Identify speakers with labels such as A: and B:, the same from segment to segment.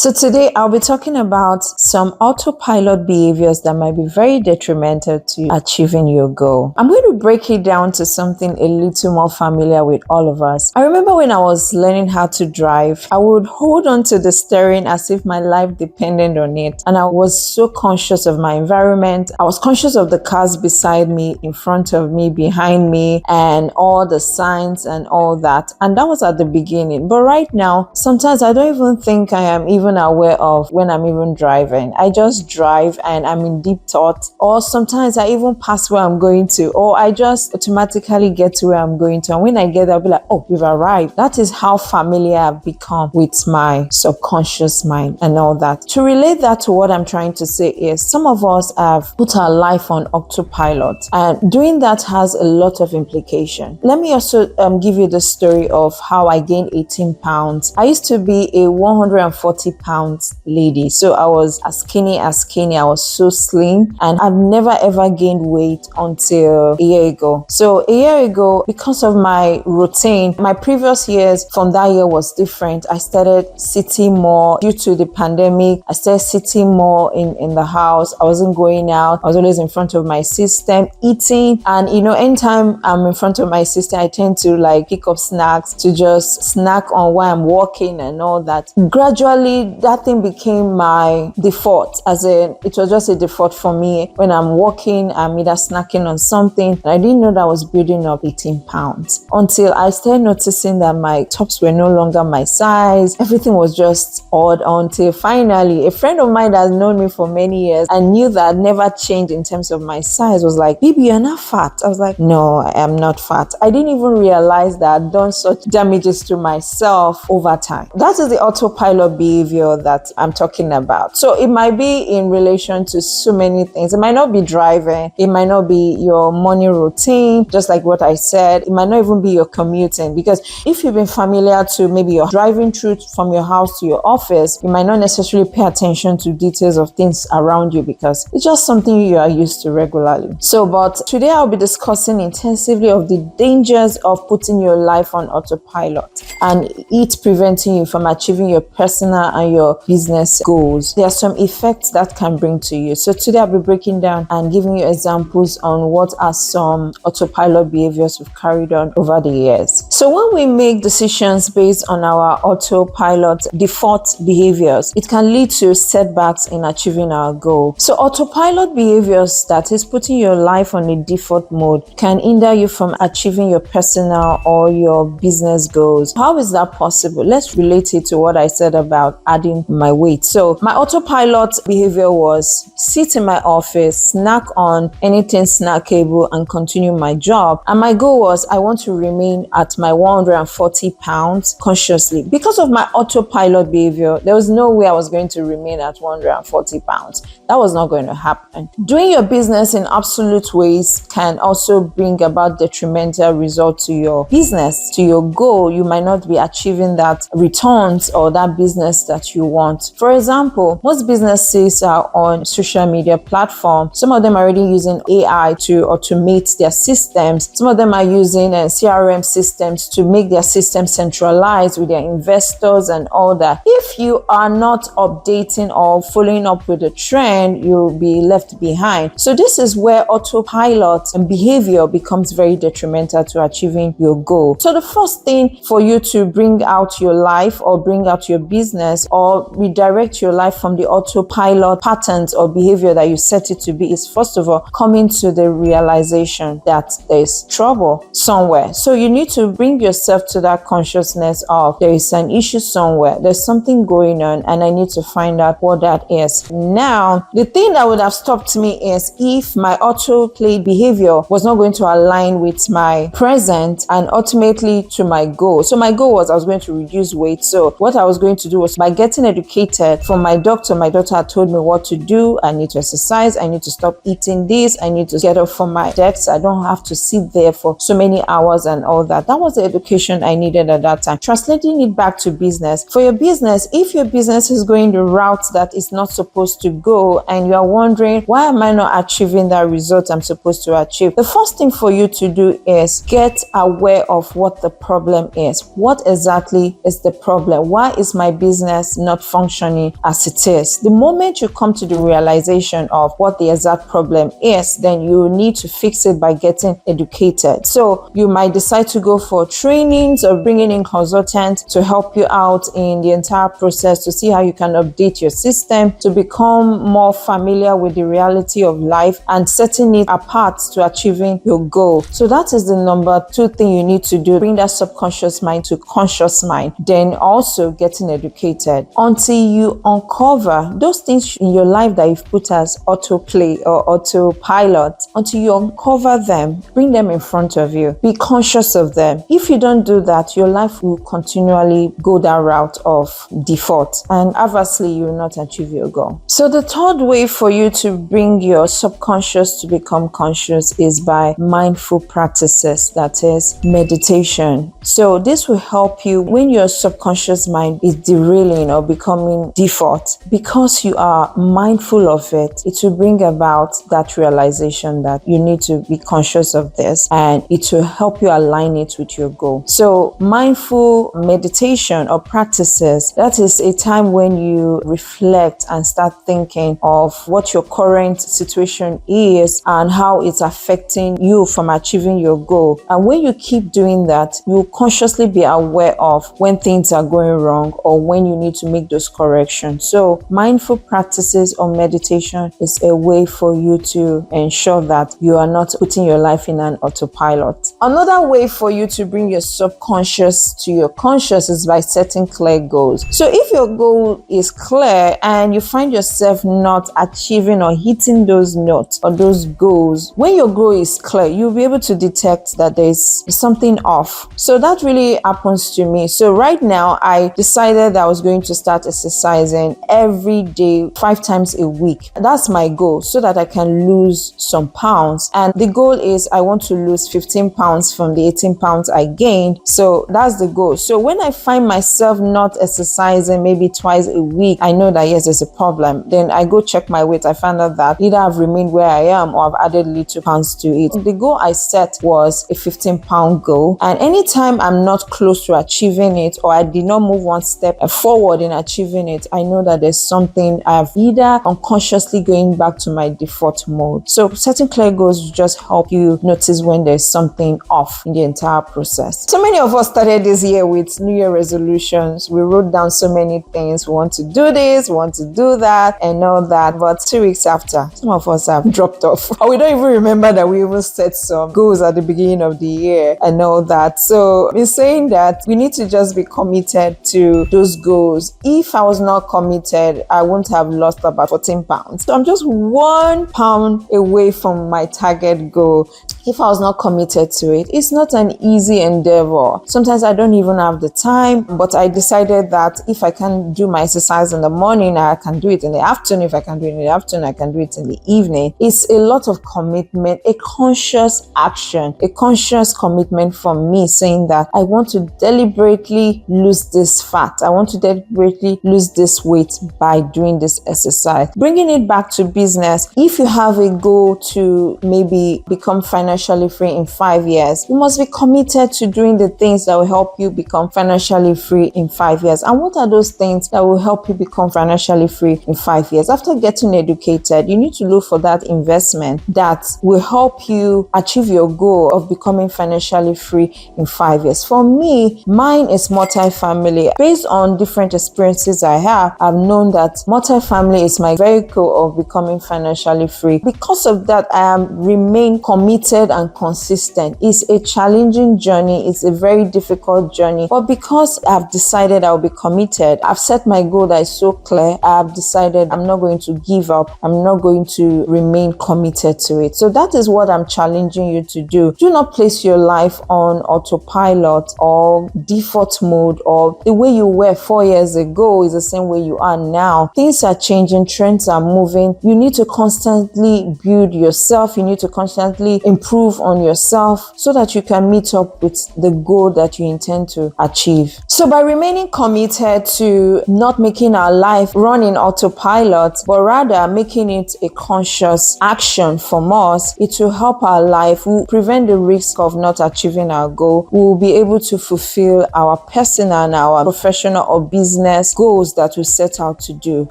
A: So today I'll be talking about some autopilot behaviors that might be very detrimental to achieving your goal. I'm going to break it down to something a little more familiar with all of us. I remember when I was learning how to drive, I would hold on to the steering as if my life depended on it. And I was so conscious of my environment. I was conscious of the cars beside me, in front of me, behind me, and all the signs and all that. And that was at the beginning. But right now, sometimes I don't even think I am even aware of when I'm even driving. I just drive and I'm in deep thought, or sometimes I even pass where I'm going to, or I just automatically get to where I'm going to. And when I get there, I'll be like, oh, we've arrived. That is how familiar I've become with my subconscious mind and all that. To relate that to what I'm trying to say is some of us have put our life on autopilot, and doing that has a lot of implication. Let me also give you the story of how I gained 18 pounds. I used to be a 140 pounds lady. So I was as skinny. I was so slim, and I've never ever gained weight until a year ago. So a year ago, because of my routine, my previous years from that year was different. I started sitting more due to the pandemic. I started sitting more in the house. I wasn't going out. I was always in front of my system eating. And anytime I'm in front of my system, I tend to pick up snacks to just snack on while I'm walking and all that. Gradually, that thing became my default, as in it was just a default for me. When I'm walking, I'm either snacking on something, and I didn't know that I was building up 18 pounds until I started noticing that my tops were no longer my size. Everything was just odd until finally a friend of mine that has known me for many years and knew that I'd never changed in terms of my size was like, "Baby, you're not fat." I was like, "No, I am not fat." I didn't even realize that I'd done such damages to myself over time. That is the autopilot behavior that I'm talking about. So it might be in relation to so many things. It might not be driving. It might not be your morning routine, just like what I said. It might not even be your commuting, because if you've been familiar to maybe you're driving through from your house to your office, you might not necessarily pay attention to details of things around you because it's just something you are used to regularly. But today I'll be discussing intensively of the dangers of putting your life on autopilot and it preventing you from achieving your personal and your business goals. There are some effects that can bring to you. So today I'll be breaking down and giving you examples on what are some autopilot behaviors we've carried on over the years. So when we make decisions based on our autopilot default behaviors, it can lead to setbacks in achieving our goal. So autopilot behaviors, that is putting your life on a default mode, can hinder you from achieving your personal or your business goals. How is that possible? Let's relate it to what I said about adding my weight. So my autopilot behavior was sit in my office, snack on anything snackable, and continue my job. And my goal was I want to remain at my 140 pounds consciously. Because of my autopilot behavior, there was no way I was going to remain at 140 pounds. That was not going to happen. Doing your business in absolute ways can also bring about detrimental results to your business, to your goal. You might not be achieving that returns or that business that you want. For example, most businesses are on social media platforms. Some of them are already using AI to automate their systems. Some of them are using CRM systems to make their systems centralized with their investors and all that. If you are not updating or following up with the trend, you'll be left behind. So this is where autopilot and behavior becomes very detrimental to achieving your goal. So the first thing for you to bring out your life or bring out your business or redirect your life from the autopilot patterns or behavior that you set it to be is, first of all, coming to the realization that there's trouble somewhere. So you need to bring yourself to that consciousness of there is an issue somewhere, there's something going on, and I need to find out what that is. Now, the thing that would have stopped me is if my autoplay behavior was not going to align with my present and ultimately to my goal. So my goal was I was going to reduce weight. So what I was going to do was, by getting educated from my doctor had told me what to do. I need to exercise. I need to stop eating this. I need to get up from my desk. I don't have to sit there for so many hours and all that. That was the education I needed at that time. Translating it back to business. For your business, if your business is going the route that it's not supposed to go and you are wondering, why am I not achieving that result I'm supposed to achieve? The first thing for you to do is get aware of what the problem is. What exactly is the problem? Why is my business is not functioning as it is. The moment you come to the realization of what the exact problem is, then you need to fix it by getting educated. So you might decide to go for trainings or bringing in consultants to help you out in the entire process to see how you can update your system to become more familiar with the reality of life and setting it apart to achieving your goal. So that is the number 2 thing you need to do. Bring that subconscious mind to conscious mind. Then also getting educated until you uncover those things in your life that you've put as autoplay or autopilot. Until you uncover them, bring them in front of you. Be conscious of them. If you don't do that, your life will continually go that route of default, and obviously you will not achieve your goal. So the third way for you to bring your subconscious to become conscious is by mindful practices, that is meditation. So this will help you when your subconscious mind is derailing or becoming default. Because you are mindful of it, it will bring about that realization that you need to be conscious of this, and it will help you align it with your goal. So mindful meditation or practices, that is a time when you reflect and start thinking of what your current situation is and how it's affecting you from achieving your goal. And when you keep doing that, you'll consciously be aware of when things are going wrong or when you need to make those corrections. So mindful practices or meditation is a way for you to ensure that you are not putting your life in an autopilot. Another way for you to bring your subconscious to your conscious is by setting clear goals. So if your goal is clear and you find yourself not achieving or hitting those notes or those goals, when your goal is clear, you'll be able to detect that there's something off. So that really happens to me. So right now, I decided that I was going to start exercising every day, 5 times a week. That's my goal, so that I can lose some pounds. And the goal is I want to lose 15 pounds from the 18 pounds I gained. So that's the goal. So when I find myself not exercising maybe twice a week, I know that yes, there's a problem. Then I go check my weight. I found out that either I've remained where I am or I've added little pounds to it. The goal I set was a 15-pound goal. And anytime I'm not close to achieving it, or I did not move one step forward in achieving it, I know that there's something I've either unconsciously going back to my default mode. So setting clear goals will just help you notice when there's something off in the entire process. So many of us started this year with New Year resolutions. We wrote down so many things. We want to do this, we want to do that, and all that. But 2 weeks after, some of us have dropped off. Or we don't even remember that we even set some goals at the beginning of the year and all that. So in saying that, we need to just be committed to those goals. If I was not committed, I wouldn't have lost about 14 pounds. So I'm just 1 pound away from my target goal. If I was not committed to it, it's not an easy endeavor. Sometimes I don't even have the time, but I decided that if I can do my exercise in the morning, I can do it in the afternoon. If I can do it in the afternoon, I can do it in the evening. It's a lot of commitment, a conscious action, a conscious commitment from me saying that I want to deliberately lose this fat. I want to deliberately lose this weight by doing this exercise. Bringing it back to business, if you have a goal to maybe become financially free in 5 years, you must be committed to doing the things that will help you become financially free in 5 years. And what are those things that will help you become financially free in 5 years? After getting educated, you need to look for that investment that will help you achieve your goal of becoming financially free in 5 years. For me, mine is multifamily. Based on different experiences I have, I've known that multifamily is my vehicle of becoming financially free. Because of that, I remain committed and consistent. It's a challenging journey. It's a very difficult journey. But because I've decided I'll be committed, I've set my goal that is so clear. I've decided I'm not going to give up. I'm not going to remain committed to it. So that is what I'm challenging you to do. Do not place your life on autopilot or default mode, or the way you were 4 years ago is the same way you are now. Things are changing. Trends are moving. You need to constantly build yourself. You need to constantly improve on yourself so that you can meet up with the goal that you intend to achieve. So by remaining committed to not making our life run in autopilot, but rather making it a conscious action from us, it will help our life. We'll prevent the risk of not achieving our goal. We'll be able to fulfill our personal and our professional or business business goals that we set out to do.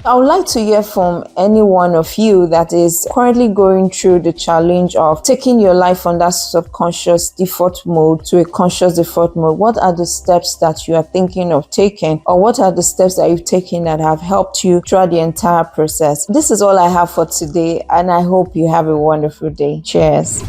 A: I would like to hear from any one of you that is currently going through the challenge of taking your life from that subconscious default mode to a conscious default mode. What are the steps that you are thinking of taking, or what are the steps that you've taken that have helped you throughout the entire process? This is all I have for today, and I hope you have a wonderful day. Cheers.